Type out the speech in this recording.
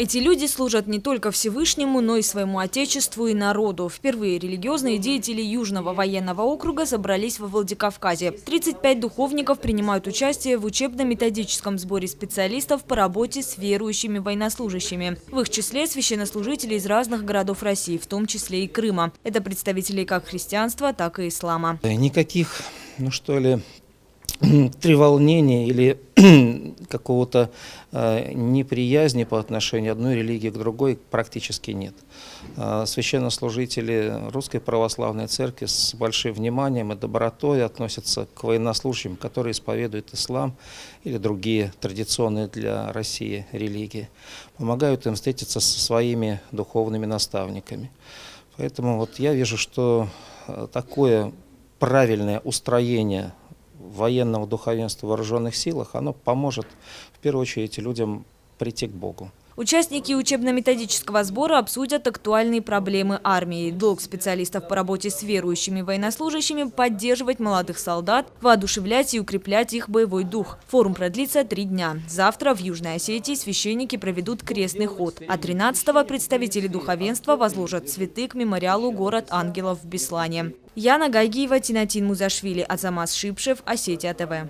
Эти люди служат не только Всевышнему, но и своему Отечеству и народу. Впервые религиозные деятели Южного военного округа собрались во Владикавказе. 35 духовников принимают участие в учебно-методическом сборе специалистов по работе с верующими военнослужащими. В их числе священнослужители из разных городов России, в том числе и Крыма. Это представители как христианства, так и ислама. Никаких, треволнений или какого-то неприязни по отношению одной религии к другой практически нет. Священнослужители Русской Православной Церкви с большим вниманием и добротой относятся к военнослужащим, которые исповедуют ислам или другие традиционные для России религии. Помогают им встретиться со своими духовными наставниками. Поэтому я вижу, что такое правильное устроение военного духовенства в вооруженных силах, оно поможет в первую очередь людям прийти к Богу. Участники учебно-методического сбора обсудят актуальные проблемы армии. Долг специалистов по работе с верующими военнослужащими – поддерживать молодых солдат, воодушевлять и укреплять их боевой дух. Форум продлится 3 дня. Завтра в Южной Осетии священники проведут крестный ход, а 13-го представители духовенства возложат цветы к мемориалу «Город ангелов» в Беслане. Яна Гайгиева, Тинатин Музашвили, Азамас Шипшев, Осетия ТВ.